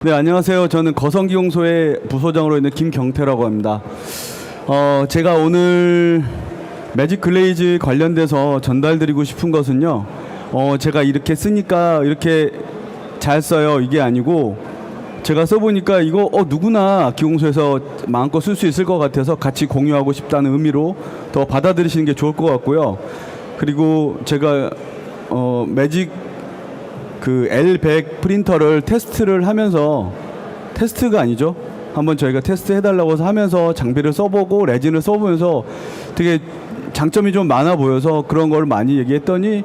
네, 안녕하세요. 저는 거성기용소의 부소장으로 있는 김경태라고 합니다. 제가 오늘 매직 글레이즈 관련돼서 전달드리고 싶은 것은요. 제가 이렇게 쓰니까 이렇게 잘 써요. 이게 아니고 제가 써보니까 이거 누구나 기용소에서 마음껏 쓸 수 있을 것 같아서 같이 공유하고 싶다는 의미로 더 받아들이시는 게 좋을 것 같고요. 그리고 제가 매직 그 L100 프린터를 테스트를 하면서, 테스트가 아니죠, 한번 저희가 테스트 해달라고 해서 하면서 장비를 써보고 레진을 써보면서 되게 장점이 좀 많아 보여서 그런 걸 많이 얘기했더니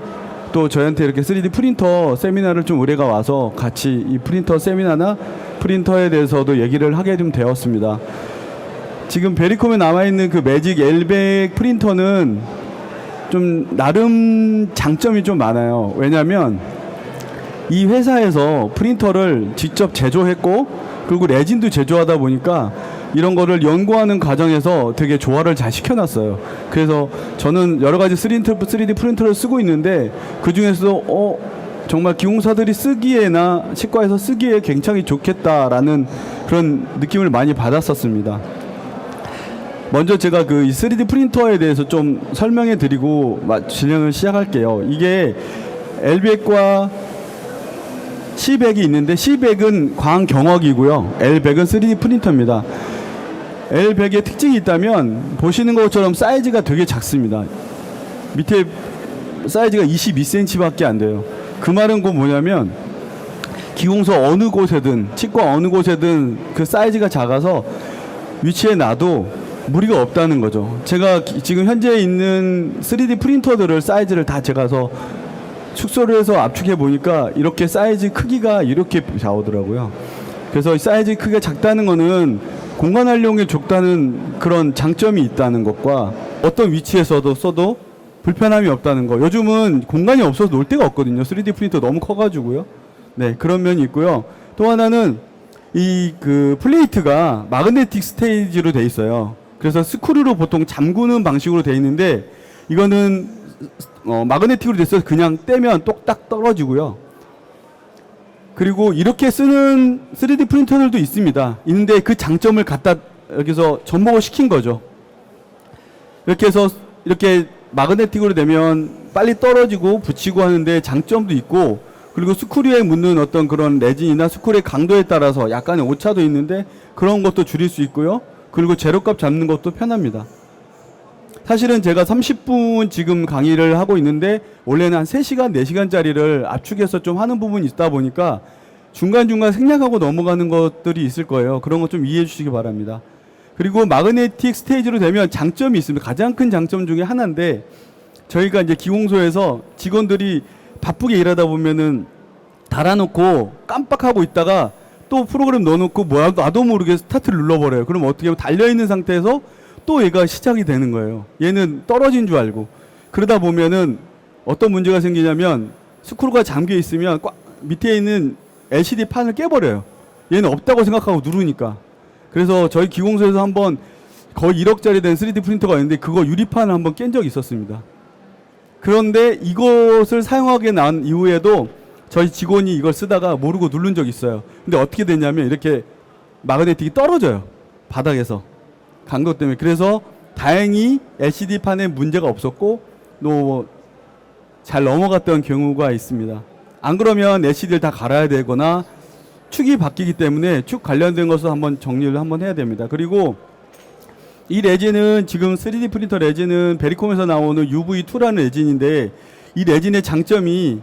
또 저희한테 이렇게 3D 프린터 세미나를 좀 의뢰가 와서 같이 이 프린터 세미나나 프린터에 대해서도 얘기를 하게 좀 되었습니다. 지금 베리콤에 남아있는 그 매직 L100 프린터는 좀 나름 장점이 좀 많아요. 왜냐면 이 회사에서 프린터를 직접 제조했고 그리고 레진도 제조하다 보니까 이런 거를 연구하는 과정에서 되게 조화를 잘 시켜놨어요. 그래서 저는 여러 가지 3D 프린터를 쓰고 있는데 그 중에서도 정말 기공사들이 쓰기에나 치과에서 쓰기에 굉장히 좋겠다라는 그런 느낌을 많이 받았었습니다. 먼저 제가 그 3D 프린터에 대해서 좀 설명해 드리고 진행을 시작할게요. 이게 L100과 C100이 있는데 C100은 광경억이고요. L100은 3D 프린터입니다. L100의 특징이 있다면 보시는 것처럼 사이즈가 되게 작습니다. 밑에 사이즈가 22cm 밖에 안 돼요. 그 말은 곧 뭐냐면 기공소 어느 곳에든 치과 어느 곳에든 그 사이즈가 작아서 위치에 놔도 무리가 없다는 거죠. 제가 지금 현재 있는 3D 프린터들을 사이즈를 다 제가서 축소를 해서 압축해 보니까 이렇게 사이즈 크기가 이렇게 나오더라고요. 그래서 이 사이즈 크기가 작다는 거는 공간 활용에 좋다는 그런 장점이 있다는 것과 어떤 위치에서도 써도 불편함이 없다는 거. 요즘은 공간이 없어서 놀 데가 없거든요. 3D 프린터 너무 커가지고요. 네, 그런 면이 있고요. 또 하나는 이 그 플레이트가 마그네틱 스테이지로 돼 있어요. 그래서 스크류로 보통 잠그는 방식으로 돼 있는데 이거는 마그네틱으로 돼서 그냥 떼면 똑딱 떨어지고요. 그리고 이렇게 쓰는 3D 프린터들도 있습니다. 있는데 그 장점을 갖다 여기서 접목을 시킨 거죠. 이렇게 해서 이렇게 마그네틱으로 되면 빨리 떨어지고 붙이고 하는데 장점도 있고, 그리고 스크류에 묻는 어떤 그런 레진이나 스크류의 강도에 따라서 약간의 오차도 있는데 그런 것도 줄일 수 있고요. 그리고 재료값 잡는 것도 편합니다. 사실은 제가 30분 지금 강의를 하고 있는데 원래는 한 3시간, 4시간짜리를 압축해서 좀 하는 부분이 있다 보니까 중간중간 생략하고 넘어가는 것들이 있을 거예요. 그런 거 좀 이해해 주시기 바랍니다. 그리고 마그네틱 스테이지로 되면 장점이 있습니다. 가장 큰 장점 중에 하나인데, 저희가 이제 기공소에서 직원들이 바쁘게 일하다 보면은 달아놓고 깜빡하고 있다가 또 프로그램 넣어놓고 나도 모르게 스타트를 눌러버려요. 그럼 어떻게 하면 달려있는 상태에서 또 얘가 시작이 되는 거예요. 얘는 떨어진 줄 알고. 그러다 보면은 어떤 문제가 생기냐면 스크루가 잠겨 있으면 밑에 있는 LCD 판을 깨버려요. 얘는 없다고 생각하고 누르니까. 그래서 저희 기공소에서 한번 거의 1억짜리 된 3D 프린터가 있는데 그거 유리판을 한번 깬 적이 있었습니다. 그런데 이것을 사용하게 난 이후에도 저희 직원이 이걸 쓰다가 모르고 누른 적이 있어요. 근데 어떻게 됐냐면 이렇게 마그네틱이 떨어져요. 바닥에서. 강도 때문에. 그래서 다행히 LCD판에 문제가 없었고 또 잘 넘어갔던 경우가 있습니다. 안 그러면 LCD를 다 갈아야 되거나 축이 바뀌기 때문에 축 관련된 것을 한번 정리를 한번 해야 됩니다. 그리고 이 레진은 지금 3D 프린터 레진은 베리콤에서 나오는 UV2라는 레진인데 이 레진의 장점이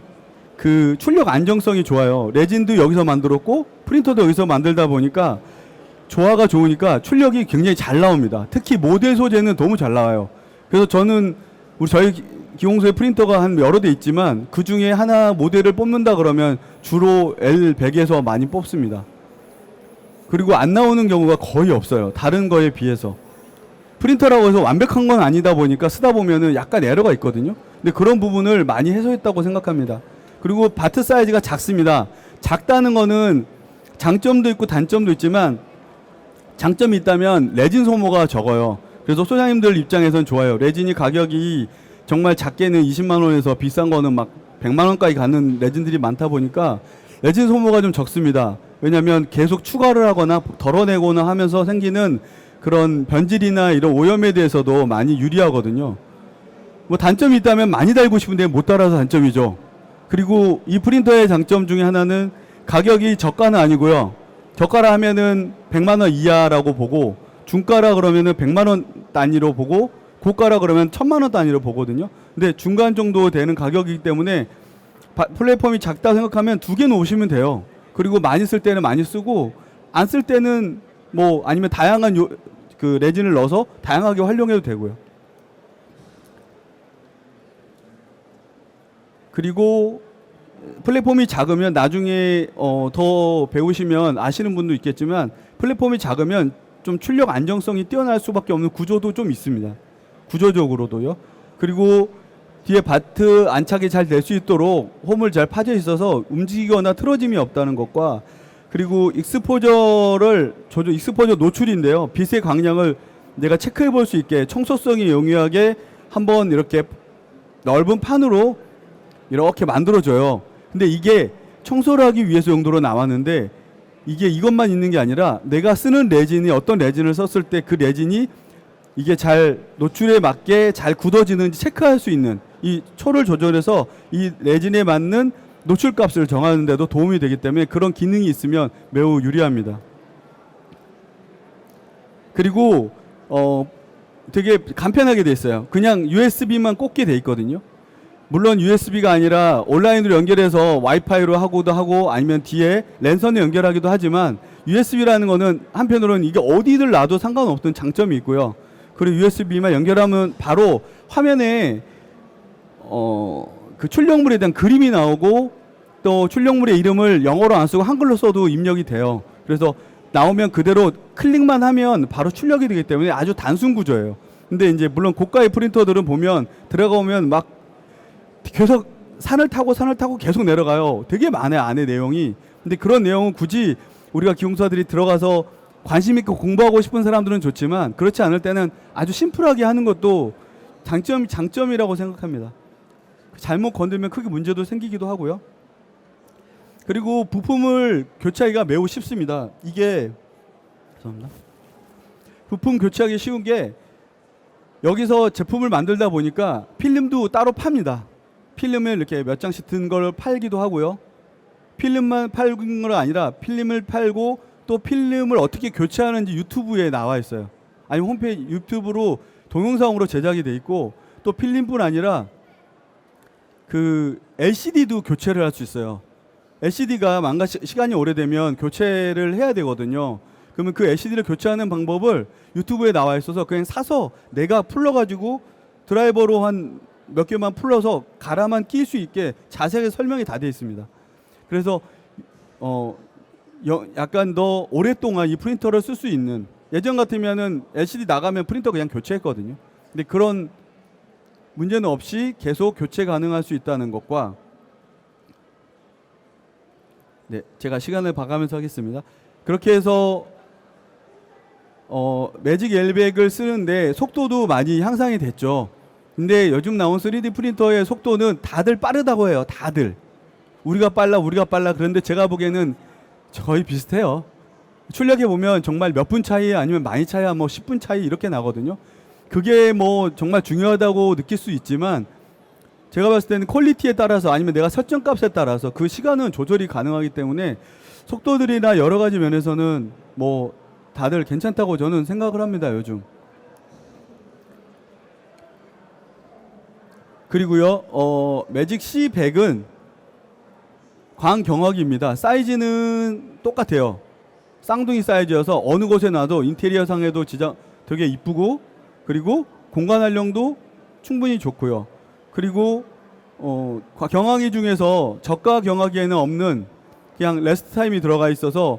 그 출력 안정성이 좋아요. 레진도 여기서 만들었고 프린터도 여기서 만들다 보니까 조화가 좋으니까 출력이 굉장히 잘 나옵니다. 특히 모델 소재는 너무 잘 나와요. 그래서 저는 저희 기공소의 프린터가 한 여러 대 있지만 그 중에 하나 모델을 뽑는다 그러면 주로 L100에서 많이 뽑습니다. 그리고 안 나오는 경우가 거의 없어요. 다른 거에 비해서. 프린터라고 해서 완벽한 건 아니다 보니까 쓰다 보면은 약간 에러가 있거든요. 근데 그런 부분을 많이 해소했다고 생각합니다. 그리고 바트 사이즈가 작습니다. 작다는 거는 장점도 있고 단점도 있지만 장점이 있다면 레진 소모가 적어요. 그래서 소장님들 입장에선 좋아요. 레진이 가격이 정말 작게는 20만 원에서 비싼 거는 막 100만 원까지 가는 레진들이 많다 보니까 레진 소모가 좀 적습니다. 왜냐하면 계속 추가를 하거나 덜어내거나 하면서 생기는 그런 변질이나 이런 오염에 대해서도 많이 유리하거든요. 뭐 단점이 있다면 많이 달고 싶은데 못 달아서 단점이죠. 그리고 이 프린터의 장점 중에 하나는 가격이 저가는 아니고요. 저가라 하면은 100만 원 이하라고 보고, 중가라 그러면은 100만 원 단위로 보고, 고가라 그러면 1000만 원 단위로 보거든요. 근데 중간 정도 되는 가격이기 때문에 플랫폼이 작다 생각하면 두 개 놓으시면 돼요. 그리고 많이 쓸 때는 많이 쓰고, 안 쓸 때는 뭐 아니면 다양한 그 레진을 넣어서 다양하게 활용해도 되고요. 그리고 플랫폼이 작으면 나중에 더 배우시면 아시는 분도 있겠지만, 플랫폼이 작으면 좀 출력 안정성이 뛰어날 수밖에 없는 구조도 좀 있습니다. 구조적으로도요. 그리고 뒤에 바트 안착이 잘 될 수 있도록 홈을 잘 파져 있어서 움직이거나 틀어짐이 없다는 것과, 그리고 익스포저 노출인데요. 빛의 광량을 내가 체크해 볼 수 있게 청소성이 용이하게 한번 이렇게 넓은 판으로 이렇게 만들어줘요. 근데 이게 청소를 하기 위해서 용도로 나왔는데, 이게 이것만 있는 게 아니라 내가 쓰는 레진이 어떤 레진을 썼을 때 그 레진이 이게 잘 노출에 맞게 잘 굳어지는지 체크할 수 있는, 이 초를 조절해서 이 레진에 맞는 노출 값을 정하는 데도 도움이 되기 때문에 그런 기능이 있으면 매우 유리합니다. 그리고 되게 간편하게 돼 있어요. 그냥 USB만 꽂게 돼 있거든요. 물론 USB가 아니라 온라인으로 연결해서 와이파이로 하고도 하고, 아니면 뒤에 랜선에 연결하기도 하지만, USB라는 거는 한편으로는 이게 어디를 놔도 상관없는 장점이 있고요. 그리고 USB만 연결하면 바로 화면에 그 출력물에 대한 그림이 나오고, 또 출력물의 이름을 영어로 안 쓰고 한글로 써도 입력이 돼요. 그래서 나오면 그대로 클릭만 하면 바로 출력이 되기 때문에 아주 단순 구조예요. 근데 이제 물론 고가의 프린터들은 보면 들어가면 막 계속 산을 타고 계속 내려가요. 되게 많아요, 안에 내용이. 근데 그런 내용은 굳이 우리가 기공사들이 들어가서 관심 있게 공부하고 싶은 사람들은 좋지만, 그렇지 않을 때는 아주 심플하게 하는 것도 장점이라고 생각합니다. 잘못 건들면 크게 문제도 생기기도 하고요. 그리고 부품을 교체하기가 매우 쉽습니다. 이게 죄송합니다. 부품 교체하기 쉬운 게, 여기서 제품을 만들다 보니까 필름도 따로 팝니다. 필름을 이렇게 몇 장씩 든 걸 팔기도 하고요. 필름만 팔는 건 아니라 필름을 팔고, 또 필름을 어떻게 교체하는지 유튜브에 나와 있어요. 아니면 홈페이지 유튜브로 동영상으로 제작이 돼 있고, 또 필름뿐 아니라 그 LCD도 교체를 할 수 있어요. LCD가 시간이 오래되면 교체를 해야 되거든요. 그러면 그 LCD를 교체하는 방법을 유튜브에 나와 있어서 그냥 사서 내가 풀러가지고 드라이버로 한 몇 개만 풀러서 갈아만 낄 수 있게 자세하게 설명이 다 되어 있습니다. 그래서 약간 더 오랫동안 이 프린터를 쓸 수 있는, 예전 같으면은 LCD 나가면 프린터 그냥 교체했거든요. 근데 그런 문제는 없이 계속 교체 가능할 수 있다는 것과, 네, 제가 시간을 봐가면서 하겠습니다. 그렇게 해서 매직 엘백을 쓰는데 속도도 많이 향상이 됐죠. 근데 요즘 나온 3D 프린터의 속도는 다들 빠르다고 해요. 다들 우리가 빨라 그런데 제가 보기에는 거의 비슷해요. 출력해 보면 정말 몇 분 차이, 아니면 많이 차이야 뭐 10분 차이 이렇게 나거든요. 그게 뭐 정말 중요하다고 느낄 수 있지만, 제가 봤을 때는 퀄리티에 따라서, 아니면 내가 설정 값에 따라서 그 시간은 조절이 가능하기 때문에 속도들이나 여러 가지 면에서는 뭐 다들 괜찮다고 저는 생각을 합니다, 요즘. 그리고요, 매직 C100은 광경화기입니다. 사이즈는 똑같아요. 쌍둥이 사이즈여서 어느 곳에 놔도 인테리어 상에도 되게 이쁘고, 그리고 공간 활용도 충분히 좋고요. 그리고 경화기 중에서 저가 경화기에는 없는 그냥 레스트 타임이 들어가 있어서,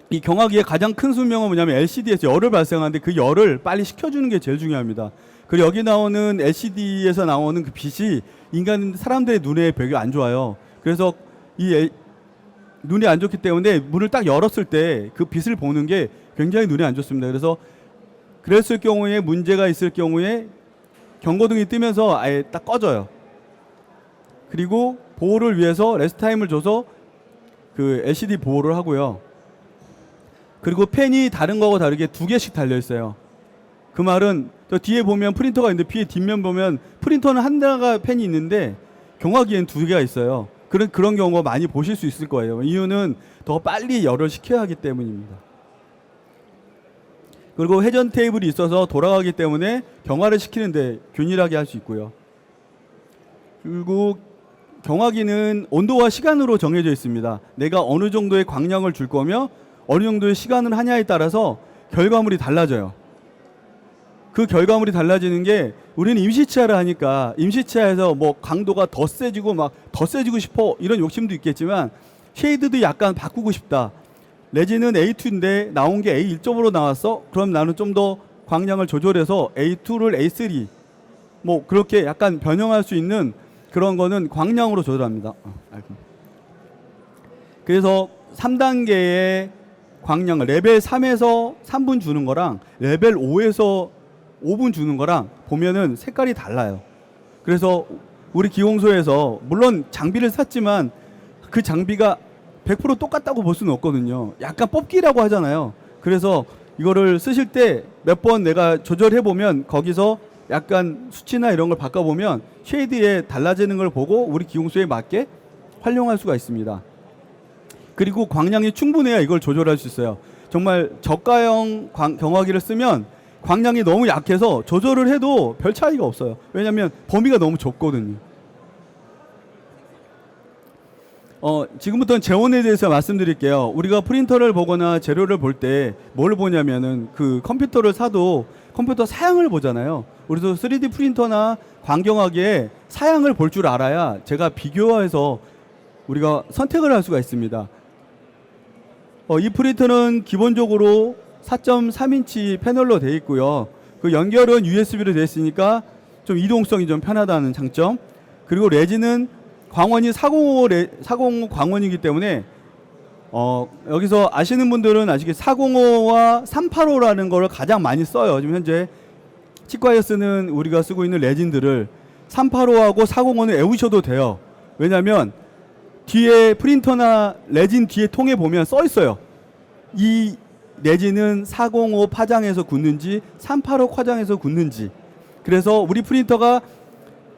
이 경화기의 가장 큰 수명은 뭐냐면 LCD에서 열을 발생하는데 그 열을 빨리 식혀주는 게 제일 중요합니다. 그리고 여기 나오는 LCD에서 나오는 그 빛이 사람들의 눈에 별로 안 좋아요. 그래서 눈이 안 좋기 때문에 문을 딱 열었을 때 그 빛을 보는 게 굉장히 눈에 안 좋습니다. 그래서 그랬을 경우에, 문제가 있을 경우에 경고등이 뜨면서 아예 딱 꺼져요. 그리고 보호를 위해서 레스트 타임을 줘서 그 LCD 보호를 하고요. 그리고 펜이 다른 거하고 다르게 2개씩 달려 있어요. 그 말은 저 뒤에 보면 프린터가 있는데 뒤에 뒷면 보면 프린터는 한 대가 펜이 있는데 경화기엔 2개가 있어요. 그런 경우가 많이 보실 수 있을 거예요. 이유는 더 빨리 열을 식혀야 하기 때문입니다. 그리고 회전 테이블이 있어서 돌아가기 때문에 경화를 시키는데 균일하게 할 수 있고요. 그리고 경화기는 온도와 시간으로 정해져 있습니다. 내가 어느 정도의 광량을 줄 거며 어느 정도의 시간을 하냐에 따라서 결과물이 달라져요. 그 결과물이 달라지는 게 우리는 임시치하를 하니까 임시치하에서 뭐 강도가 더 세지고 막 더 세지고 싶어 이런 욕심도 있겠지만 쉐이드도 약간 바꾸고 싶다. 레진은 A2인데 나온 게 A1.5로 나왔어? 그럼 나는 좀 더 광량을 조절해서 A2를 A3 뭐 그렇게 약간 변형할 수 있는 그런 거는 광량으로 조절합니다. 그래서 3단계의 광량을 레벨 3에서 3분 주는 거랑 레벨 5에서 5분 주는 거랑 보면은 색깔이 달라요. 그래서 우리 기공소에서 물론 장비를 샀지만 그 장비가 100% 똑같다고 볼 수는 없거든요. 약간 뽑기라고 하잖아요. 그래서 이거를 쓰실 때 몇 번 내가 조절해 보면 거기서 약간 수치나 이런 걸 바꿔보면 쉐이드에 달라지는 걸 보고 우리 기공소에 맞게 활용할 수가 있습니다. 그리고 광량이 충분해야 이걸 조절할 수 있어요. 정말 저가형 경화기를 쓰면 광량이 너무 약해서 조절을 해도 별 차이가 없어요. 왜냐하면 범위가 너무 좁거든요. 지금부터는 재원에 대해서 말씀드릴게요. 우리가 프린터를 보거나 재료를 볼 때 뭘 보냐면은 그 컴퓨터를 사도 컴퓨터 사양을 보잖아요. 우리도 3D 프린터나 광경화기에 사양을 볼 줄 알아야 제가 비교해서 우리가 선택을 할 수가 있습니다. 이 프린터는 기본적으로 4.3인치 패널로 되어 있고요. 그 연결은 USB로 되어 있으니까 좀 이동성이 좀 편하다는 장점. 그리고 레진은 광원이 405 광원이기 때문에 여기서 아시는 분들은 아시겠 405와 385라는 거를 가장 많이 써요. 지금 현재 치과에 쓰는 우리가 쓰고 있는 레진들을 385하고 405는 외우셔도 돼요. 왜냐하면 뒤에 프린터나 레진 뒤에 통에 보면 써 있어요. 이 레진은 405 파장에서 굳는지 385 파장에서 굳는지. 그래서 우리 프린터가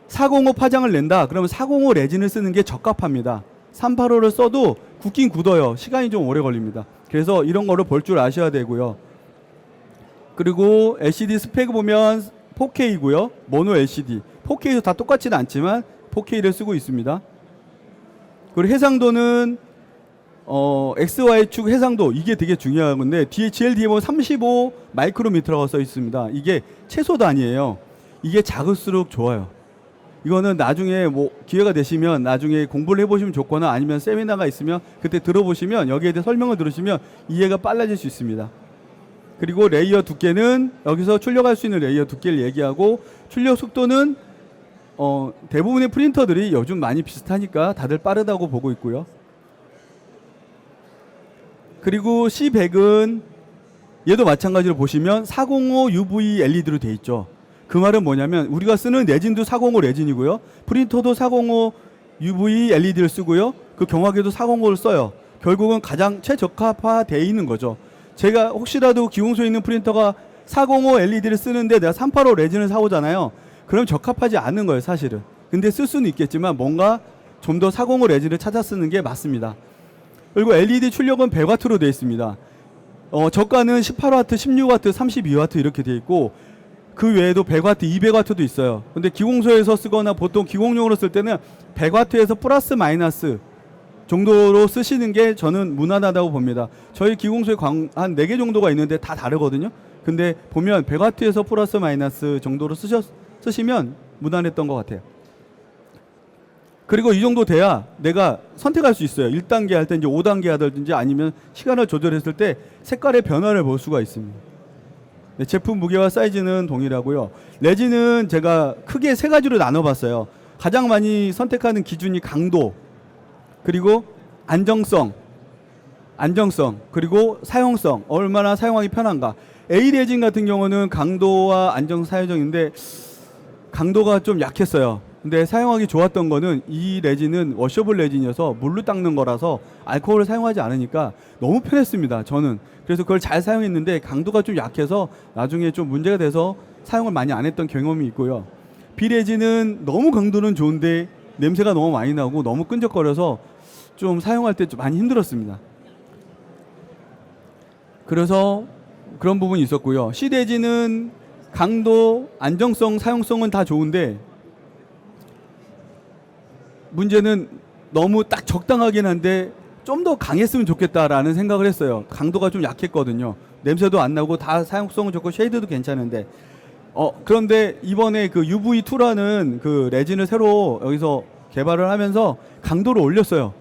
405 파장을 낸다. 그러면 405 레진을 쓰는 게 적합합니다. 385를 써도 굳긴 굳어요. 시간이 좀 오래 걸립니다. 그래서 이런 거를 볼 줄 아셔야 되고요. 그리고 LCD 스펙 보면 4K이고요. 모노 LCD. 4K도 다 똑같지는 않지만 4K를 쓰고 있습니다. 그리고 해상도는 XY축 해상도 이게 되게 중요한 건데 DHLD에 보면 35 마이크로미터라고 써 있습니다. 이게 최소 단위예요. 이게 작을수록 좋아요. 이거는 나중에 뭐 기회가 되시면 나중에 공부를 해보시면 좋거나 아니면 세미나가 있으면 그때 들어보시면 여기에 대해 설명을 들으시면 이해가 빨라질 수 있습니다. 그리고 레이어 두께는 여기서 출력할 수 있는 레이어 두께를 얘기하고 출력 속도는 대부분의 프린터들이 요즘 많이 비슷하니까 다들 빠르다고 보고 있고요. 그리고 C100은 얘도 마찬가지로 보시면 405 UV LED로 되어 있죠. 그 말은 뭐냐면 우리가 쓰는 레진도 405 레진이고요. 프린터도 405 UV LED를 쓰고요. 그 경화기도 405를 써요. 결국은 가장 최적합화되어 있는 거죠. 제가 혹시라도 기공소에 있는 프린터가 405 LED를 쓰는데 내가 385 레진을 사오잖아요. 그럼 적합하지 않은 거예요, 사실은. 근데 쓸 수는 있겠지만 뭔가 좀 더 405 레진을 찾아 쓰는 게 맞습니다. 그리고 LED 출력은 100W로 되어 있습니다. 저가는 18W, 16W, 32W 이렇게 되어 있고 그 외에도 100W, 200W도 있어요. 근데 기공소에서 쓰거나 보통 기공용으로 쓸 때는 100W에서 플러스 마이너스 정도로 쓰시는 게 저는 무난하다고 봅니다. 저희 기공소에 한 4개 정도가 있는데 다 다르거든요. 근데 보면 100W에서 플러스 마이너스 정도로 쓰시면 무난했던 것 같아요. 그리고 이 정도 돼야 내가 선택할 수 있어요. 1단계 할 때 이제 5단계 하든지 아니면 시간을 조절했을 때 색깔의 변화를 볼 수가 있습니다. 네, 제품 무게와 사이즈는 동일하고요. 레진은 제가 크게 3가지로 나눠봤어요. 가장 많이 선택하는 기준이 강도, 그리고 안정성, 그리고 사용성, 얼마나 사용하기 편한가. A 레진 같은 경우는 강도와 안정 사용성인데 강도가 좀 약했어요. 근데 사용하기 좋았던 거는 이 레진은 워셔블 레진이어서 물로 닦는 거라서 알코올을 사용하지 않으니까 너무 편했습니다. 저는. 그래서 그걸 잘 사용했는데 강도가 좀 약해서 나중에 좀 문제가 돼서 사용을 많이 안 했던 경험이 있고요. 비레진은 너무 강도는 좋은데 냄새가 너무 많이 나고 너무 끈적거려서 좀 사용할 때 좀 많이 힘들었습니다. 그래서 그런 부분이 있었고요. C레진은 강도, 안정성, 사용성은 다 좋은데 문제는 너무 딱 적당하긴 한데 좀 더 강했으면 좋겠다라는 생각을 했어요. 강도가 좀 약했거든요. 냄새도 안 나고 다 사용성은 좋고 쉐이드도 괜찮은데 그런데 이번에 그 UV2라는 그 레진을 새로 여기서 개발을 하면서 강도를 올렸어요.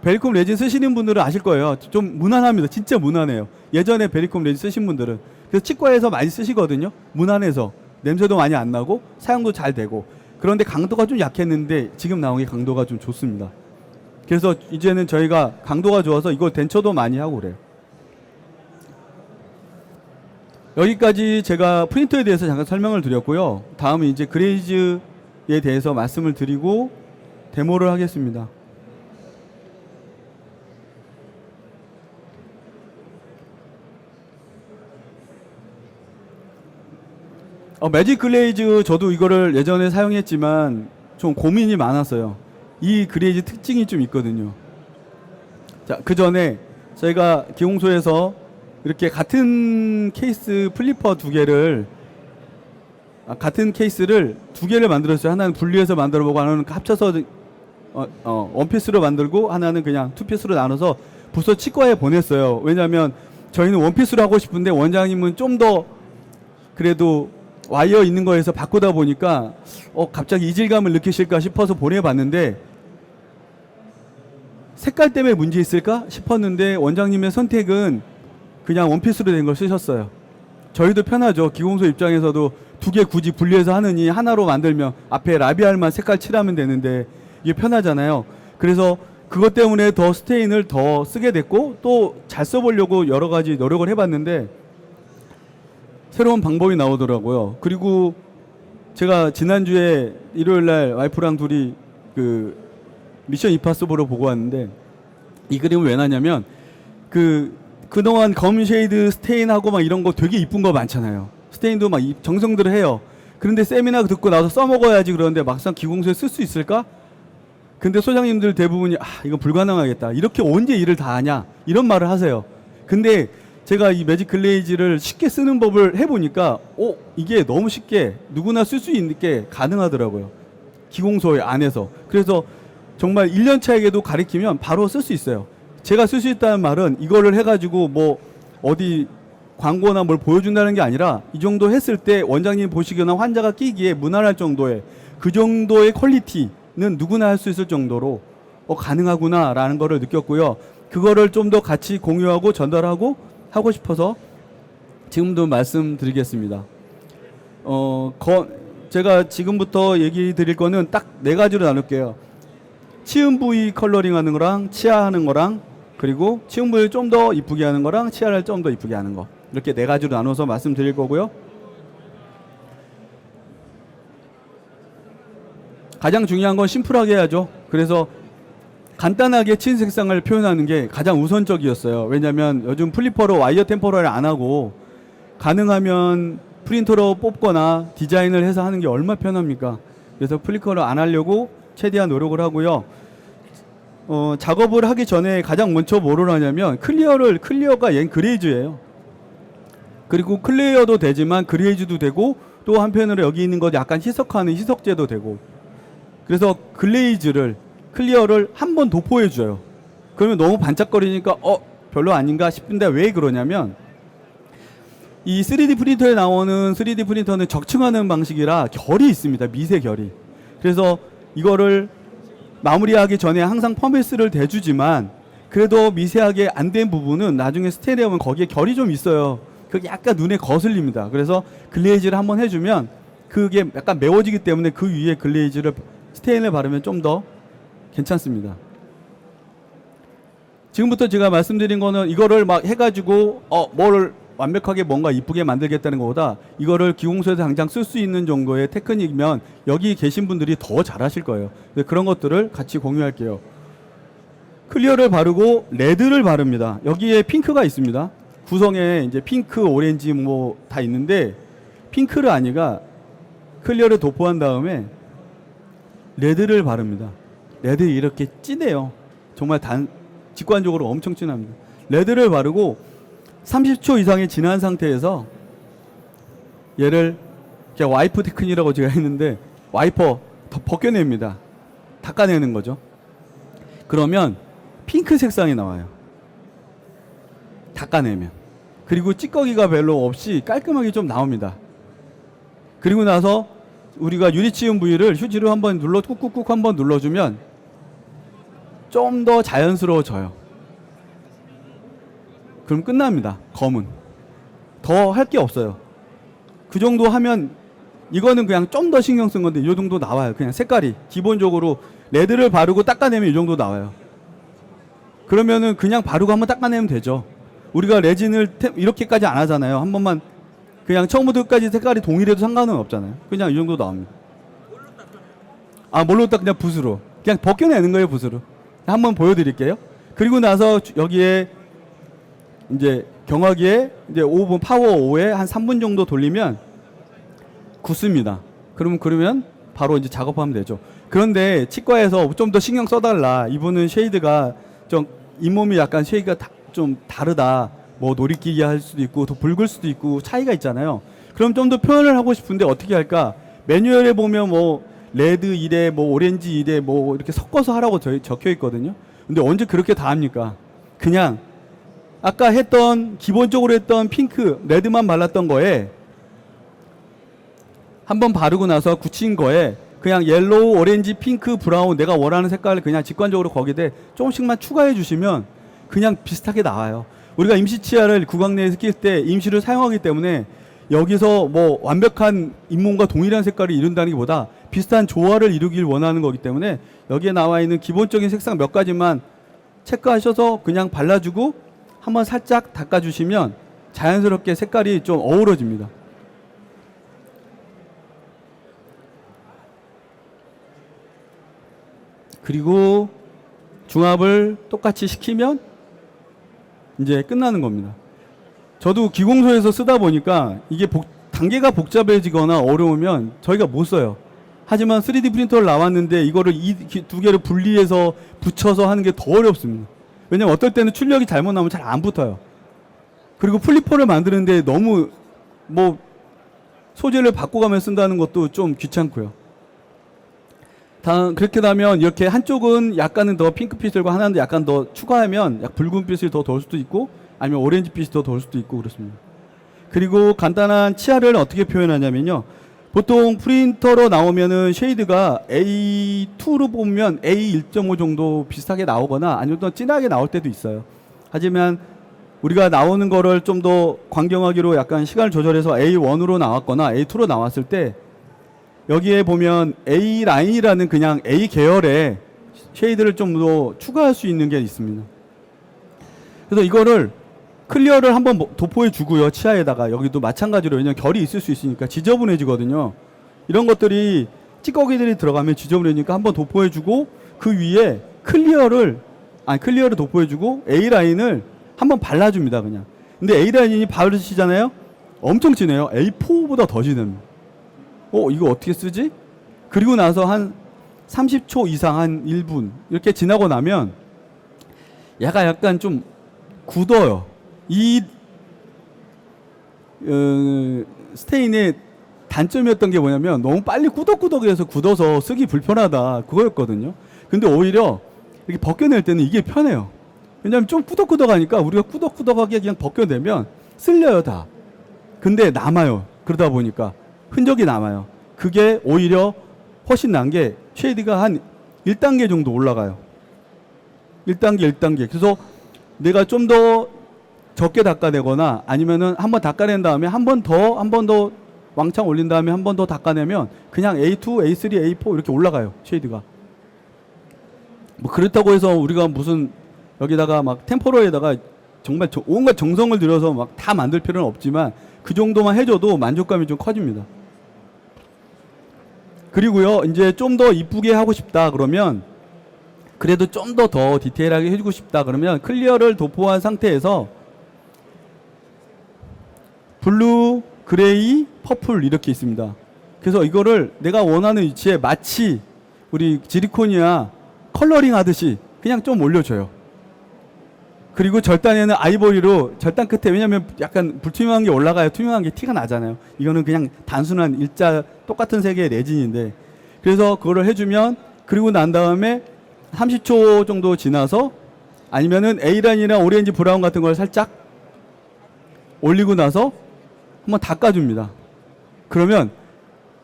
베리콤 레진 쓰시는 분들은 아실 거예요. 좀 무난합니다. 진짜 무난해요. 예전에 베리콤 레진 쓰신 분들은. 그래서 치과에서 많이 쓰시거든요. 무난해서. 냄새도 많이 안 나고 사용도 잘 되고. 그런데 강도가 좀 약했는데 지금 나온 게 강도가 좀 좋습니다. 그래서 이제는 저희가 강도가 좋아서 이거 덴처도 많이 하고 그래요. 여기까지 제가 프린터에 대해서 잠깐 설명을 드렸고요. 다음은 이제 그레이즈에 대해서 말씀을 드리고 데모를 하겠습니다. 매직 글레이즈 저도 이거를 예전에 사용했지만 좀 고민이 많았어요. 이 글레이즈 특징이 좀 있거든요. 자, 그 전에 저희가 기공소에서 이렇게 같은 케이스 플리퍼 두 개를 같은 케이스를 두 개를 만들었어요. 하나는 분리해서 만들어보고 하나는 합쳐서 원피스로 만들고 하나는 그냥 투피스로 나눠서 부서 치과에 보냈어요. 왜냐하면 저희는 원피스로 하고 싶은데 원장님은 좀 더 그래도 와이어 있는 거에서 바꾸다 보니까 갑자기 이질감을 느끼실까 싶어서 보내봤는데 색깔 때문에 문제 있을까 싶었는데 원장님의 선택은 그냥 원피스로 된 걸 쓰셨어요. 저희도 편하죠. 기공소 입장에서도 두 개 굳이 분리해서 하느니 하나로 만들면 앞에 라비알만 색깔 칠하면 되는데 이게 편하잖아요. 그래서 그것 때문에 더 스테인을 더 쓰게 됐고 또 잘 써보려고 여러 가지 노력을 해봤는데 새로운 방법이 나오더라고요. 그리고 제가 지난주에 일요일날 와이프랑 둘이 그 미션 임파서블을 보고 왔는데 이 그림을 왜 놨냐면 그동안 검 쉐이드 스테인하고 막 이런 거 되게 이쁜 거 많잖아요. 스테인도 막 정성들을 해요. 그런데 세미나 듣고 나서 써먹어야지 그러는데 막상 기공소에 쓸 수 있을까? 근데 소장님들 대부분이 이건 불가능하겠다. 이렇게 언제 일을 다 하냐? 이런 말을 하세요. 근데 제가 이 매직 글레이즈를 쉽게 쓰는 법을 해보니까 이게 너무 쉽게 누구나 쓸 수 있게 가능하더라고요. 기공소 안에서. 그래서 정말 1년 차에게도 가르치면 바로 쓸 수 있어요. 제가 쓸 수 있다는 말은 이거를 해가지고 뭐 어디 광고나 뭘 보여준다는 게 아니라 이 정도 했을 때 원장님 보시거나 환자가 끼기에 무난할 정도의 그 정도의 퀄리티는 누구나 할 수 있을 정도로 가능하구나라는 거를 느꼈고요. 그거를 좀 더 같이 공유하고 전달하고 하고 싶어서 지금도 말씀드리겠습니다. 제가 지금부터 얘기 드릴 거는 딱 네 가지로 나눌게요. 치음 부위 컬러링 하는 거랑 치아 하는 거랑 그리고 치음 부위를 좀 더 이쁘게 하는 거랑 치아를 좀 더 이쁘게 하는 거. 이렇게 네 가지로 나눠서 말씀드릴 거고요. 가장 중요한 건 심플하게 해야죠. 그래서 간단하게 친 색상을 표현하는 게 가장 우선적이었어요. 왜냐하면 요즘 플리퍼로 와이어 템포럴을 안 하고 가능하면 프린터로 뽑거나 디자인을 해서 하는 게 얼마나 편합니까? 그래서 플리퍼를 안 하려고 최대한 노력을 하고요. 작업을 하기 전에 가장 먼저 뭐를 하냐면 클리어가 얜 그레이즈예요. 그리고 클리어도 되지만 그레이즈도 되고 또 한편으로 여기 있는 것 약간 희석하는 희석제도 되고 그래서 클리어를 한 번 도포해 줘요. 그러면 너무 반짝거리니까 별로 아닌가 싶은데 왜 그러냐면 이 3D 프린터에 나오는 3D 프린터는 적층하는 방식이라 결이 있습니다. 미세 결이. 그래서 이거를 마무리하기 전에 항상 펌웨스를 대주지만 그래도 미세하게 안 된 부분은 나중에 스테인에 오면 거기에 결이 좀 있어요. 그게 약간 눈에 거슬립니다. 그래서 글레이즈를 한번 해주면 그게 약간 매워지기 때문에 그 위에 스테인을 바르면 좀 더 괜찮습니다. 지금부터 제가 말씀드린 거는 이거를 막 해가지고 완벽하게 뭔가 이쁘게 만들겠다는 것보다 이거를 기공소에서 당장 쓸 수 있는 정도의 테크닉이면 여기 계신 분들이 더 잘하실 거예요. 그런 것들을 같이 공유할게요. 클리어를 바르고 레드를 바릅니다. 여기에 핑크가 있습니다. 구성에 이제 핑크, 오렌지 뭐 다 있는데 핑크를 아니가 클리어를 도포한 다음에 레드를 바릅니다. 레드 이렇게 진해요. 정말 직관적으로 엄청 진합니다. 레드를 바르고 30초 이상이 지난 상태에서 얘를 그냥 와이프 테크닉이라고 제가 했는데 와이퍼 벗겨냅니다. 닦아내는 거죠. 그러면 핑크 색상이 나와요. 닦아내면. 그리고 찌꺼기가 별로 없이 깔끔하게 좀 나옵니다. 그리고 나서 우리가 유리치움 부위를 휴지로 한번 꾹꾹꾹 한번 눌러주면 좀 더 자연스러워져요. 그럼 끝납니다. 검은. 더 할 게 없어요. 그 정도 하면 이거는 그냥 좀 더 신경 쓴 건데 이 정도 나와요. 그냥 색깔이. 기본적으로 레드를 바르고 닦아내면 이 정도 나와요. 그러면은 그냥 바르고 한번 닦아내면 되죠. 우리가 레진을 이렇게까지 안 하잖아요. 한 번만 그냥 처음부터 끝까지 색깔이 동일해도 상관은 없잖아요. 그냥 이 정도 나옵니다. 뭘로 딱 그냥 붓으로. 그냥 벗겨내는 거예요, 붓으로. 한번 보여드릴게요. 그리고 나서 여기에 이제 경화기에 이제 오븐 파워 5에 한 3분 정도 돌리면 굳습니다. 그러면 바로 이제 작업하면 되죠. 그런데 치과에서 좀 더 신경 써달라. 이분은 쉐이드가 좀 잇몸이 약간 쉐이드가 좀 다르다. 뭐 놀이기계 할 수도 있고 더 붉을 수도 있고 차이가 있잖아요. 그럼 좀 더 표현을 하고 싶은데 어떻게 할까? 매뉴얼에 보면 뭐 레드 1에 뭐 오렌지 1에 뭐 이렇게 섞어서 하라고 적혀 있거든요. 근데 언제 그렇게 다 합니까? 그냥 아까 했던 기본적으로 했던 핑크, 레드만 발랐던 거에 한번 바르고 나서 굳힌 거에 그냥 옐로우, 오렌지, 핑크, 브라운 내가 원하는 색깔을 그냥 직관적으로 거기에 조금씩만 추가해 주시면 그냥 비슷하게 나와요. 우리가 임시 치아를 구강 내에서 낄 때 임시를 사용하기 때문에 여기서 뭐 완벽한 잇몸과 동일한 색깔을 이룬다는 것보다 비슷한 조화를 이루길 원하는 거기 때문에 여기에 나와 있는 기본적인 색상 몇 가지만 체크하셔서 그냥 발라주고 한번 살짝 닦아주시면 자연스럽게 색깔이 좀 어우러집니다. 그리고 중압을 똑같이 시키면 이제 끝나는 겁니다. 저도 기공소에서 쓰다 보니까 이게 단계가 복잡해지거나 어려우면 저희가 못 써요. 하지만 3D 프린터를 나왔는데 이거를 이 두 개를 분리해서 붙여서 하는 게 더 어렵습니다. 왜냐면 어떨 때는 출력이 잘못 나오면 잘 안 붙어요. 그리고 플리퍼를 만드는데 너무 뭐 소재를 바꿔가며 쓴다는 것도 좀 귀찮고요. 그렇게 되면 이렇게 한쪽은 약간은 더 핑크빛을 하나는 약간 더 추가하면 약 붉은빛을 더 넣을 수도 있고 아니면 오렌지빛이 더 넣을 수도 있고 그렇습니다. 그리고 간단한 치아를 어떻게 표현하냐면요. 보통 프린터로 나오면은 쉐이드가 A2로 보면 A1.5 정도 비슷하게 나오거나 아니면 더 진하게 나올 때도 있어요. 하지만 우리가 나오는 거를 좀 더 광경하기로 약간 시간을 조절해서 A1으로 나왔거나 A2로 나왔을 때 여기에 보면 A 라인이라는 그냥 A 계열의 쉐이드를 좀 더 추가할 수 있는 게 있습니다. 그래서 이거를 클리어를 한번 도포해 주고요. 치아에다가 여기도 마찬가지로 왜냐면 결이 있을 수 있으니까 지저분해지거든요. 이런 것들이 찌꺼기들이 들어가면 지저분해지니까 한번 도포해 주고 그 위에 클리어를 도포해 주고 A 라인을 한번 발라줍니다. 그냥. 근데 A 라인이 바르시잖아요. 엄청 진해요. A4보다 더 진합니다. 이거 어떻게 쓰지? 그리고 나서 한 30초 이상 한 1분 이렇게 지나고 나면 얘가 약간 좀 굳어요. 이 스테인의 단점이었던 게 뭐냐면 너무 빨리 꾸덕꾸덕해서 굳어서 쓰기 불편하다 그거였거든요. 근데 오히려 이렇게 벗겨낼 때는 이게 편해요. 왜냐하면 좀 꾸덕꾸덕하니까 우리가 꾸덕꾸덕하게 그냥 벗겨내면 쓸려요 다. 근데 남아요. 그러다 보니까 흔적이 남아요. 그게 오히려 훨씬 난 게 쉐이드가 한 1단계 정도 올라가요. 1단계. 그래서 내가 좀 더 적게 닦아내거나 아니면은 한번 닦아낸 다음에 한 번 더 왕창 올린 다음에 한 번 더 닦아내면 그냥 A2, A3, A4 이렇게 올라가요. 쉐이드가. 뭐 그렇다고 해서 우리가 무슨 여기다가 막 템포러에다가 정말 온갖 정성을 들여서 막 다 만들 필요는 없지만 그 정도만 해줘도 만족감이 좀 커집니다. 그리고요, 이제 좀 더 이쁘게 하고 싶다 그러면, 그래도 좀 더 디테일하게 해주고 싶다 그러면 클리어를 도포한 상태에서 블루, 그레이, 퍼플 이렇게 있습니다. 그래서 이거를 내가 원하는 위치에 마치 우리 지리코니아 컬러링 하듯이 그냥 좀 올려줘요. 그리고 절단에는 아이보리로 절단 끝에, 왜냐면 약간 불투명한 게 올라가야 투명한 게 티가 나잖아요. 이거는 그냥 단순한 일자 똑같은 색의 레진인데, 그래서 그거를 해주면, 그리고 난 다음에 30초 정도 지나서 아니면은 A라인이나 오렌지 브라운 같은 걸 살짝 올리고 나서 한번 닦아줍니다. 그러면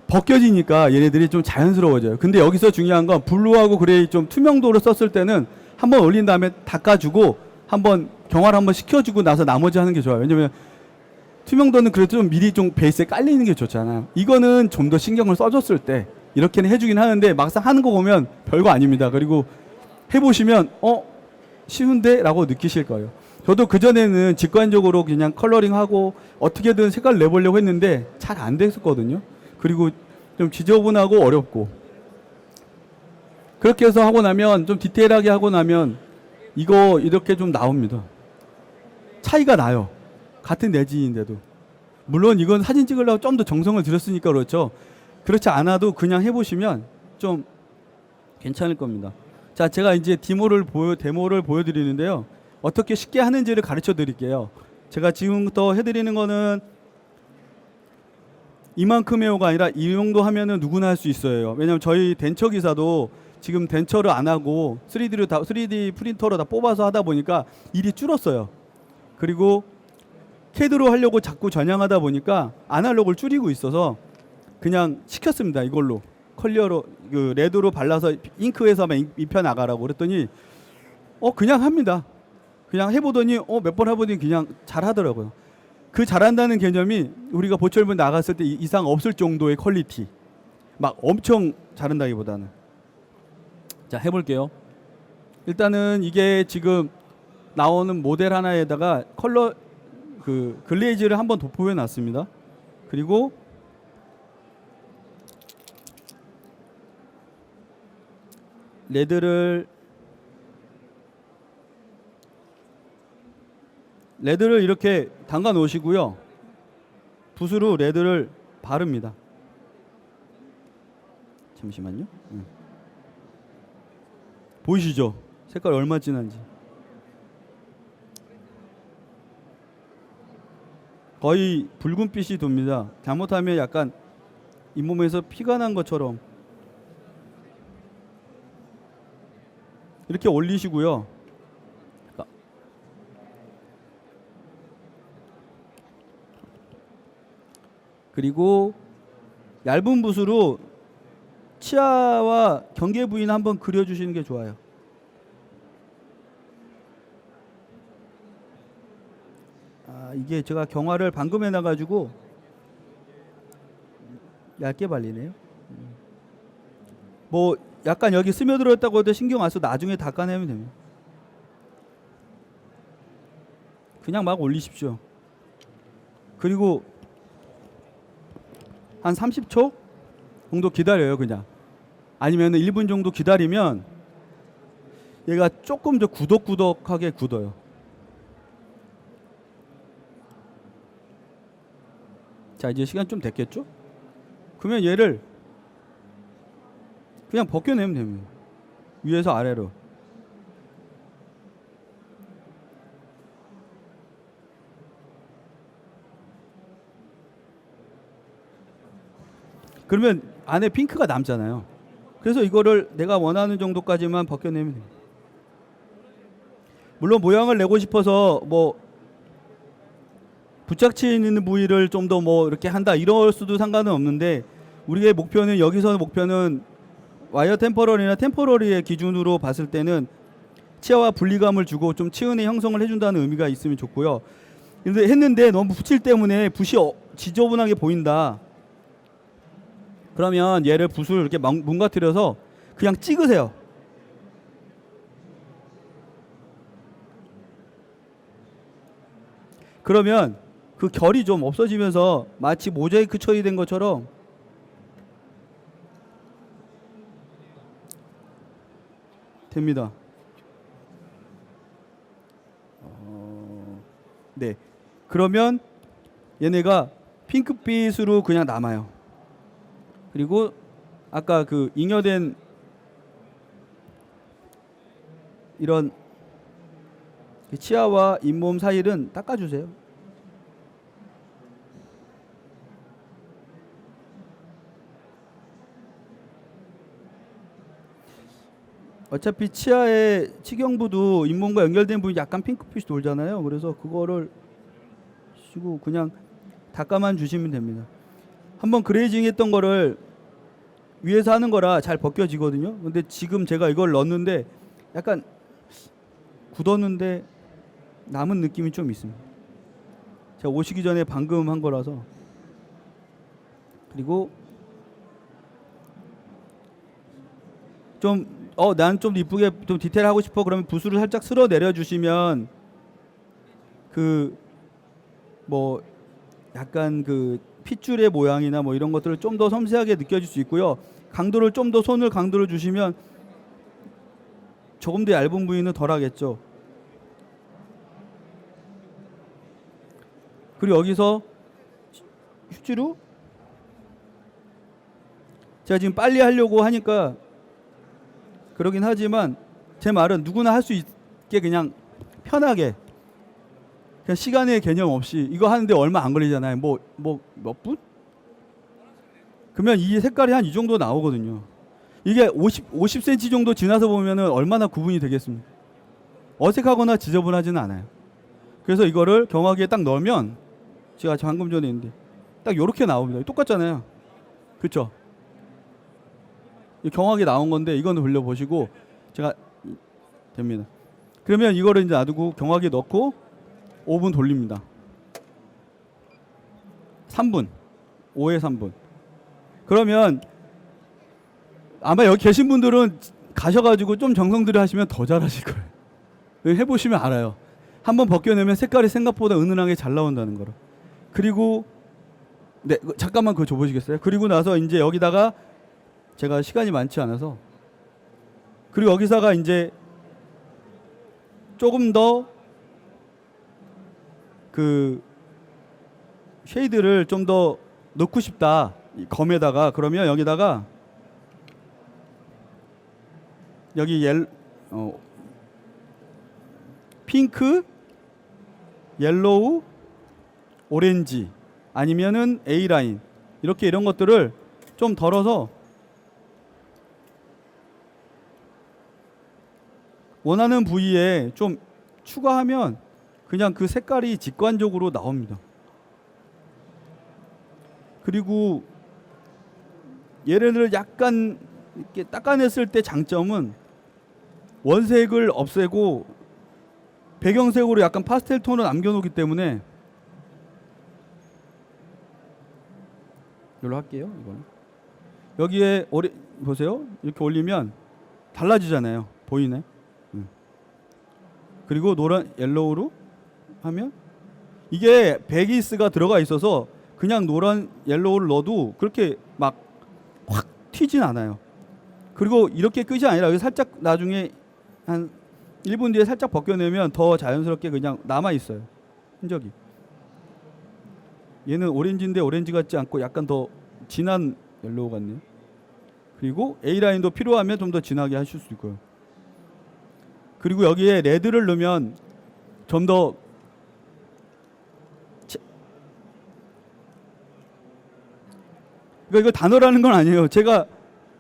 벗겨지니까 얘네들이 좀 자연스러워져요. 근데 여기서 중요한 건 블루하고 그레이 좀 투명도로 썼을 때는 한번 올린 다음에 닦아주고 한번 경화를 한번 시켜주고 나서 나머지 하는 게 좋아요. 왜냐면 투명도는 그래도 좀 미리 좀 베이스에 깔리는 게 좋잖아요. 이거는 좀 더 신경을 써줬을 때 이렇게는 해주긴 하는데 막상 하는 거 보면 별거 아닙니다. 그리고 해보시면 쉬운데? 라고 느끼실 거예요. 저도 그전에는 직관적으로 그냥 컬러링하고 어떻게든 색깔 내보려고 했는데 잘 안 됐었거든요. 그리고 좀 지저분하고 어렵고, 그렇게 해서 하고 나면 좀 디테일하게 하고 나면 이거 이렇게 좀 나옵니다. 차이가 나요. 같은 내진인데도. 물론 이건 사진 찍으려고 좀 더 정성을 들였으니까 그렇죠. 그렇지 않아도 그냥 해보시면 좀 괜찮을 겁니다. 자, 제가 이제 데모를 보여드리는데요. 어떻게 쉽게 하는지를 가르쳐 드릴게요. 제가 지금부터 해드리는 거는 이만큼의 호가 아니라 이 정도 하면은 누구나 할 수 있어요. 왜냐면 저희 덴처 기사도 지금 덴처를 안 하고 3D 프린터로 다 뽑아서 하다 보니까 일이 줄었어요. 그리고 CAD로 하려고 자꾸 전향하다 보니까 아날로그를 줄이고 있어서 그냥 시켰습니다. 이걸로 컬러로 그 레드로 발라서 잉크에서만 입혀 나가라고 그랬더니 그냥 합니다. 그냥 해보더니 몇 번 해보더니 그냥 잘하더라고요. 그 잘한다는 개념이 우리가 보철분 나갔을 때 이상 없을 정도의 퀄리티, 막 엄청 잘한다기보다는. 자, 해볼게요. 일단은 이게 지금 나오는 모델 하나에다가 컬러 그 글레이즈를 한번 도포해 놨습니다. 그리고 레드를 이렇게 담가 놓으시고요. 붓으로 레드를 바릅니다. 잠시만요. 보이시죠? 색깔 얼마 진한지. 거의 붉은빛이 돕니다. 잘못하면 약간 잇몸에서 피가 난 것처럼. 이렇게 올리시고요. 그리고 얇은 붓으로 치아와 경계 부위는 한번 그려주시는 게 좋아요. 이게 제가 경화를 방금 해놔가지고 얇게 발리네요. 뭐 약간 여기 스며들었다고 해도 신경 안 써도 나중에 닦아내면 됩니다. 그냥 막 올리십시오. 그리고 한 30초 정도 기다려요. 그냥 아니면 1분 정도 기다리면 얘가 조금 더 구덕구덕하게 굳어요. 자, 이제 시간 좀 됐겠죠? 그러면 얘를 그냥 벗겨내면 됩니다. 위에서 아래로. 그러면 안에 핑크가 남잖아요. 그래서 이거를 내가 원하는 정도까지만 벗겨내면 됩니다. 물론 모양을 내고 싶어서 뭐 부착치 있는 부위를 좀 더 뭐 이렇게 한다 이럴 수도 상관은 없는데, 우리의 목표는 여기서 목표는 와이어 템퍼러리나 템퍼러리의 기준으로 봤을 때는 치아와 분리감을 주고 좀 치은의 형성을 해준다는 의미가 있으면 좋고요. 근데 했는데 너무 붓칠 때문에 붓이 지저분하게 보인다. 그러면 얘를 붓을 이렇게 뭉가뜨려서 그냥 찍으세요. 그러면 그 결이 좀 없어지면서 마치 모자이크 처리된 것처럼 됩니다. 네. 그러면 얘네가 핑크빛으로 그냥 남아요. 그리고 아까 그 잉여된 이런 치아와 잇몸 사이를 닦아주세요. 어차피 치아의 치경부도 잇몸과 연결된 부분이 약간 핑크빛이 돌잖아요. 그래서 그거를 쓰고 그냥 닦아만 주시면 됩니다. 한번 그레이징 했던 거를 위에서 하는 거라 잘 벗겨지거든요. 근데 지금 제가 이걸 넣었는데 약간 굳었는데 남은 느낌이 좀 있습니다. 제가 오시기 전에 방금 한 거라서. 그리고 좀 난 좀 이쁘게 좀 디테일하고 싶어 그러면 붓을 살짝 쓸어 내려 주시면 그 뭐 약간 그 핏줄의 모양이나 뭐 이런 것들을 좀 더 섬세하게 느껴질 수 있고요. 강도를 좀 더 손을 강도를 주시면 조금 더 얇은 부위는 덜 하겠죠. 그리고 여기서 휴지로 제가 지금 빨리 하려고 하니까 그러긴 하지만 제 말은 누구나 할 수 있게 그냥 편하게 그냥 시간의 개념 없이 이거 하는데 얼마 안 걸리잖아요. 뭐 몇 분? 그러면 이 색깔이 한 이 정도 나오거든요. 이게 50cm 정도 지나서 보면은 얼마나 구분이 되겠습니까? 어색하거나 지저분하지는 않아요. 그래서 이거를 경화기에 딱 넣으면 제가 방금 전에 했는데 딱 요렇게 나옵니다. 똑같잖아요. 그렇죠? 경화기 나온 건데 이거는 돌려보시고 제가 됩니다. 그러면 이거를 이제 놔두고 경화기에 넣고 5분 돌립니다. 3분. 5에 3분. 그러면 아마 여기 계신 분들은 가셔가지고 좀 정성 들여 하시면 더 잘하실 거예요. 해보시면 알아요. 한번 벗겨내면 색깔이 생각보다 은은하게 잘 나온다는 거로. 그리고 네 잠깐만 그거 줘보시겠어요? 그리고 나서 이제 여기다가 제가 시간이 많지 않아서 그리고 여기다가 이제 조금 더 그 쉐이드를 좀 더 넣고 싶다 이 검에다가 그러면 여기다가 여기 핑크, 옐로우, 오렌지 아니면은 A라인 이렇게 이런 것들을 좀 덜어서 원하는 부위에 좀 추가하면 그냥 그 색깔이 직관적으로 나옵니다. 그리고 얘네를 약간 이렇게 닦아냈을 때 장점은 원색을 없애고 배경색으로 약간 파스텔 톤을 남겨놓기 때문에 이걸로 할게요. 이거는 여기에 보세요. 이렇게 올리면 달라지잖아요. 보이네. 그리고 노란 옐로우로 하면 이게 베기스가 들어가 있어서 그냥 노란 옐로우를 넣어도 그렇게 막 확 튀진 않아요. 그리고 이렇게 끝이 아니라 여기 살짝 나중에 한 1분 뒤에 살짝 벗겨내면 더 자연스럽게 그냥 남아 있어요. 흔적이. 얘는 오렌지인데 오렌지 같지 않고 약간 더 진한 옐로우 같네요. 그리고 A라인도 필요하면 좀 더 진하게 하실 수 있고요. 그리고 여기에 레드를 넣으면 좀 더 그러니까 이거 단어라는 건 아니에요. 제가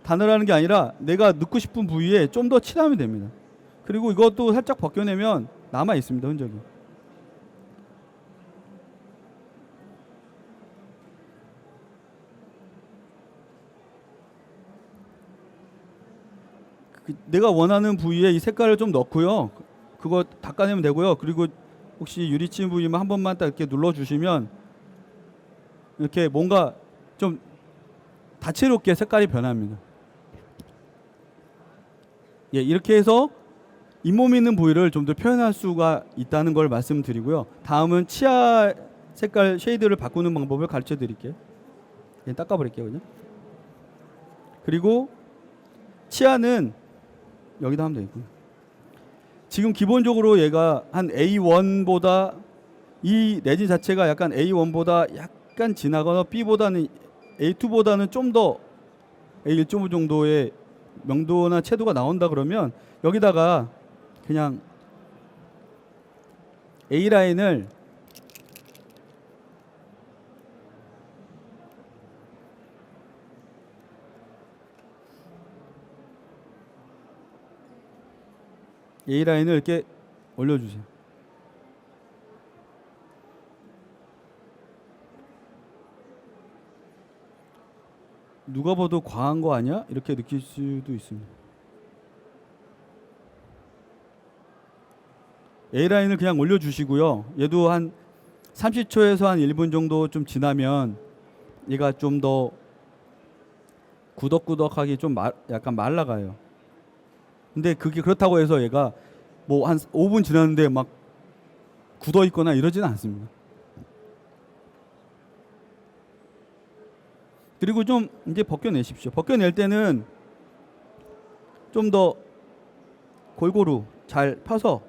단어라는 게 아니라 내가 넣고 싶은 부위에 좀 더 칠하면 됩니다. 그리고 이것도 살짝 벗겨내면 남아 있습니다. 흔적이. 내가 원하는 부위에 이 색깔을 좀 넣고요. 그거 닦아내면 되고요. 그리고 혹시 유리침 부위만 한 번만 딱 이렇게 눌러주시면 이렇게 뭔가 좀 다채롭게 색깔이 변합니다. 예, 이렇게 해서 잇몸 있는 부위를 좀 더 표현할 수가 있다는 걸 말씀드리고요. 다음은 치아 색깔 쉐이드를 바꾸는 방법을 가르쳐 드릴게요. 그냥 닦아버릴게요. 그냥. 그리고 치아는 여기다 하면 되겠군요. 지금 기본적으로 얘가 한 A1보다 이 레진 자체가 약간 A1보다 약간 진하거나 B보다는 A2보다는 좀 더 A1.5 정도의 명도나 채도가 나온다 그러면 여기다가 그냥 A라인을 A라인을 이렇게 올려주세요. 누가 봐도 과한 거 아니야? 이렇게 느낄 수도 있습니다. A라인을 그냥 올려주시고요. 얘도 한 30초에서 한 1분 정도 좀 지나면 얘가 좀 더 구덕구덕하게 좀 약간 말라가요. 근데 그게 그렇다고 해서 얘가 뭐 한 5분 지났는데 막 굳어 있거나 이러지는 않습니다. 그리고 좀 이제 벗겨내십시오. 벗겨낼 때는 좀 더 골고루 잘 펴서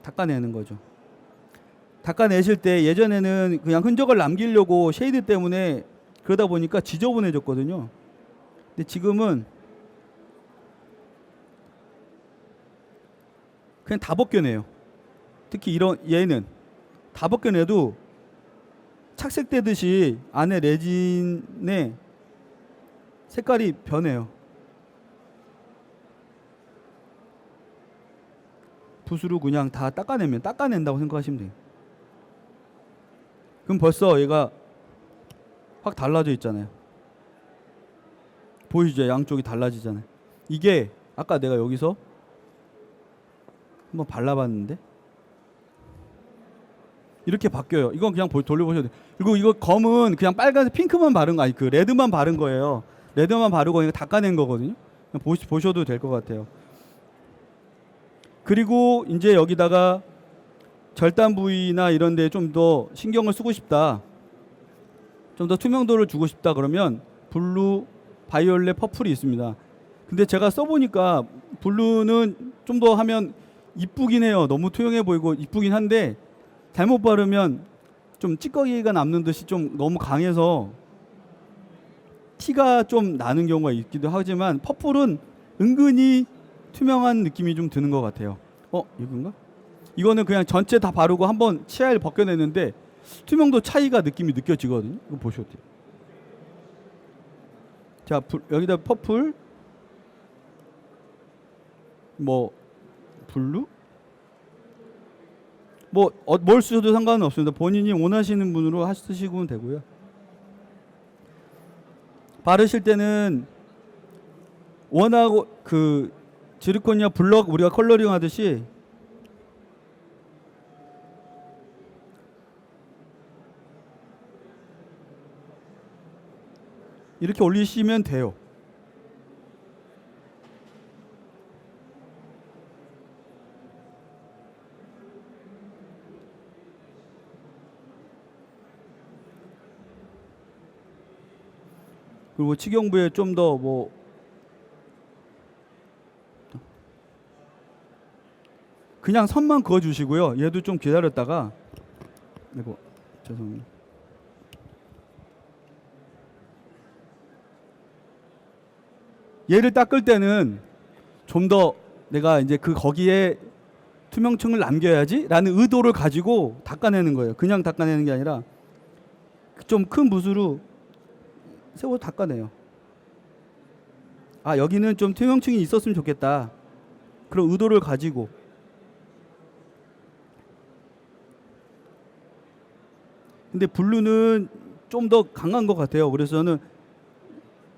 닦아내는 거죠. 닦아내실 때 예전에는 그냥 흔적을 남기려고 쉐이드 때문에 그러다 보니까 지저분해졌거든요. 근데 지금은 그냥 다 벗겨내요. 특히 이런 얘는 다 벗겨내도 착색되듯이 안에 레진의 색깔이 변해요. 붓으로 그냥 다 닦아낸다고 생각하시면 돼요. 그럼 벌써 얘가 확 달라져 있잖아요. 보이시죠? 양쪽이 달라지잖아요. 이게 아까 내가 여기서 한번 발라봤는데 이렇게 바뀌어요. 이건 그냥 돌려보셔도 돼요. 그리고 이거 검은 그냥 빨간색 핑크만 바른 거 아니 그 레드만 바른 거예요. 레드만 바르고 이거 닦아낸 거거든요. 보셔도 될 것 같아요. 그리고 이제 여기다가 절단 부위나 이런 데 좀 더 신경을 쓰고 싶다. 좀 더 투명도를 주고 싶다 그러면 블루, 바이올렛, 퍼플이 있습니다. 근데 제가 써보니까 블루는 좀 더 하면 이쁘긴 해요. 너무 투명해 보이고 이쁘긴 한데 잘못 바르면 좀 찌꺼기가 남는 듯이 좀 너무 강해서 티가 좀 나는 경우가 있기도 하지만 퍼플은 은근히 투명한 느낌이 좀 드는 것 같아요. 이건가? 이거는 그냥 전체 다 바르고 한번 치아를 벗겨내는데 투명도 차이가 느낌이 느껴지거든요. 이거 보셔도 돼요. 자, 여기다 퍼플, 뭐 블루, 뭘 쓰셔도 상관은 없습니다. 본인이 원하시는 분으로 쓰시면 되고요. 바르실 때는 원하고 그 지르코니아 블럭 우리가 컬러링 하듯이 이렇게 올리시면 돼요. 그리고 치경부에 좀 더 그냥 선만 그어 주시고요. 얘도 좀 기다렸다가 이거 죄송해요. 얘를 닦을 때는 좀 더 내가 이제 거기에 투명층을 남겨야지 라는 의도를 가지고 닦아내는 거예요. 그냥 닦아내는 게 아니라 좀 큰 붓으로 세워 닦아내요. 여기는 좀 투명층이 있었으면 좋겠다. 그런 의도를 가지고. 근데 블루는 좀 더 강한 것 같아요. 그래서 저는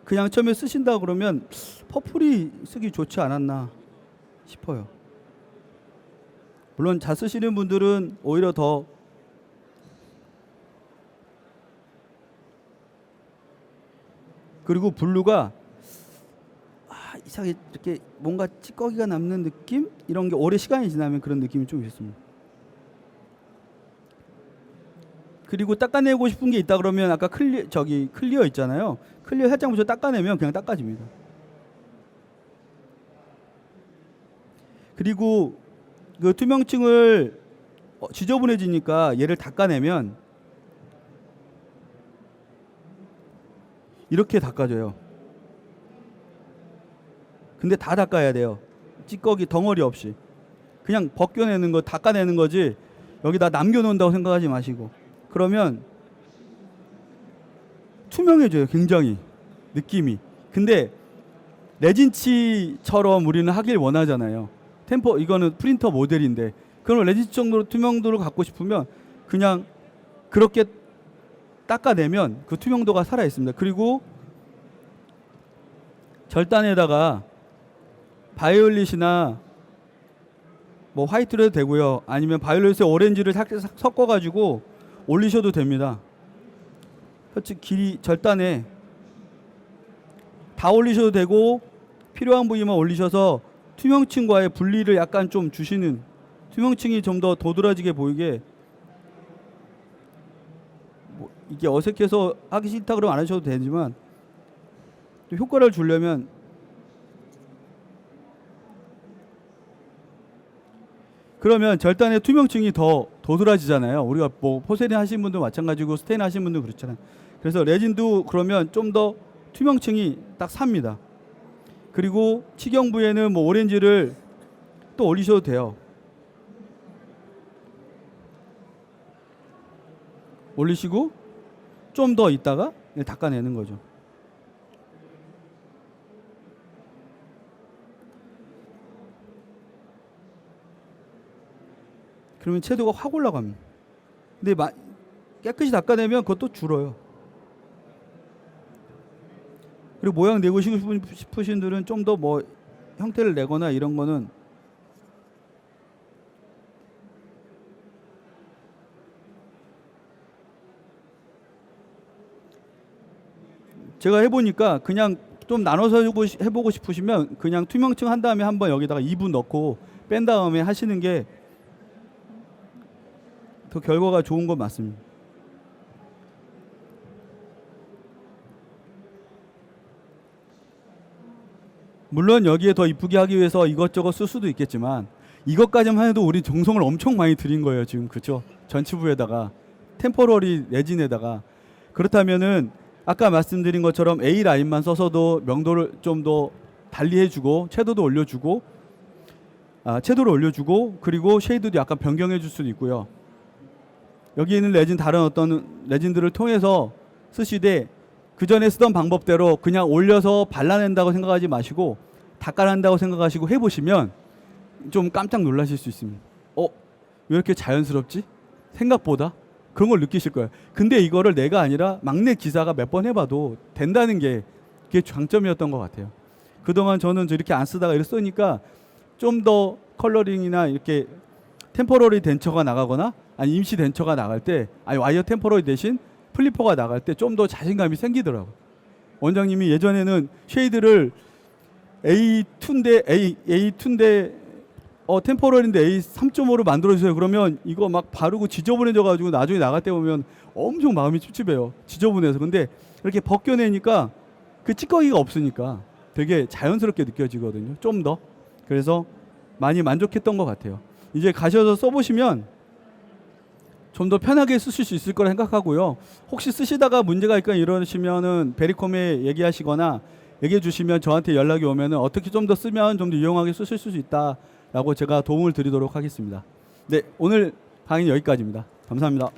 그냥 처음에 쓰신다 그러면 퍼플이 쓰기 좋지 않았나 싶어요. 물론 잘 쓰시는 분들은 오히려 더 그리고 블루가 이상하게 이렇게 뭔가 찌꺼기가 남는 느낌? 이런 게 오래 시간이 지나면 그런 느낌이 좀 있습니다. 그리고 닦아내고 싶은 게 있다 그러면 아까 클리어 있잖아요. 클리어 살짝 묻혀 닦아내면 그냥 닦아집니다. 그리고 그 투명층을 지저분해지니까 얘를 닦아내면 이렇게 닦아져요. 근데 다 닦아야 돼요. 찌꺼기 덩어리 없이. 그냥 벗겨내는 거, 닦아내는 거지 여기다 남겨놓는다고 생각하지 마시고. 그러면 투명해져요. 굉장히 느낌이. 근데 레진치처럼 우리는 하길 원하잖아요. 이거는 프린터 모델인데 그럼 레진치 정도로 투명도를 갖고 싶으면 그냥 그렇게 닦아내면 그 투명도가 살아 있습니다. 그리고 절단에다가 바이올릿이나 뭐 화이트로 해도 되고요. 아니면 바이올릿에 오렌지를 섞어가지고 올리셔도 됩니다. 길이 절단에 다 올리셔도 되고 필요한 부위만 올리셔서 투명층과의 분리를 약간 좀 주시는, 투명층이 좀 더 도드라지게 보이게. 뭐 이게 어색해서 하기 싫다 그러면 안 하셔도 되지만 효과를 주려면 그러면 절단의 투명층이 더 도드라지잖아요. 우리가 뭐 포세린 하신 분도 마찬가지고 스테인 하신 분도 그렇잖아요. 그래서 레진도 그러면 좀 더 투명층이 딱 삽니다. 그리고 치경부에는 뭐 오렌지를 또 올리셔도 돼요. 올리시고 좀 더 있다가 닦아내는 거죠. 그러면 채도가 확 올라갑니다. 근데 깨끗이 닦아내면 그것도 줄어요. 그리고 모양 내고 싶으신 분들은 좀 더 뭐 형태를 내거나 이런 거는 제가 해보니까 그냥 좀 나눠서 해보고 싶으시면 그냥 투명층 한 다음에 한번 여기다가 2분 넣고 뺀 다음에 하시는 게 더 결과가 좋은 건 맞습니다. 물론 여기에 더 이쁘게 하기 위해서 이것저것 쓸 수도 있겠지만 이것까지만 해도 우리 정성을 엄청 많이 들인 거예요 지금. 그렇죠? 전치부에다가 템포러리 레진에다가. 그렇다면은 아까 말씀드린 것처럼 A 라인만 써서도 명도를 좀 더 달리 해주고 채도도 올려주고 채도를 올려주고 그리고 쉐이드도 약간 변경해 줄 수도 있고요. 여기 있는 레진 다른 어떤 레진들을 통해서 쓰시되 그 전에 쓰던 방법대로 그냥 올려서 발라낸다고 생각하지 마시고 닦아낸다고 생각하시고 해보시면 좀 깜짝 놀라실 수 있습니다. 왜 이렇게 자연스럽지? 생각보다 그런 걸 느끼실 거예요. 근데 이거를 내가 아니라 막내 기사가 몇 번 해봐도 된다는 게 그게 장점이었던 것 같아요. 그동안 저는 이렇게 안 쓰다가 이렇게 쓰니까 좀 더 컬러링이나 이렇게 템포러리 덴처가 나가거나 아니 임시 덴처가 나갈 때 아니 와이어 템포러리 대신 플리퍼가 나갈 때 좀 더 자신감이 생기더라고요. 원장님이 예전에는 쉐이드를 A2인데 템포럴인데 A3.5로 만들어주세요. 그러면 이거 막 바르고 지저분해져가지고 나중에 나갈 때 보면 엄청 마음이 찝찝해요. 지저분해서. 근데 이렇게 벗겨내니까 그 찌꺼기가 없으니까 되게 자연스럽게 느껴지거든요. 좀 더. 그래서 많이 만족했던 것 같아요. 이제 가셔서 써보시면 좀 더 편하게 쓰실 수 있을 거라 생각하고요. 혹시 쓰시다가 문제가 있거나 이러시면은 베리콤에 얘기하시거나 얘기해 주시면 저한테 연락이 오면은 어떻게 좀 더 쓰면 좀 더 유용하게 쓰실 수 있다라고 제가 도움을 드리도록 하겠습니다. 네, 오늘 강의는 여기까지입니다. 감사합니다.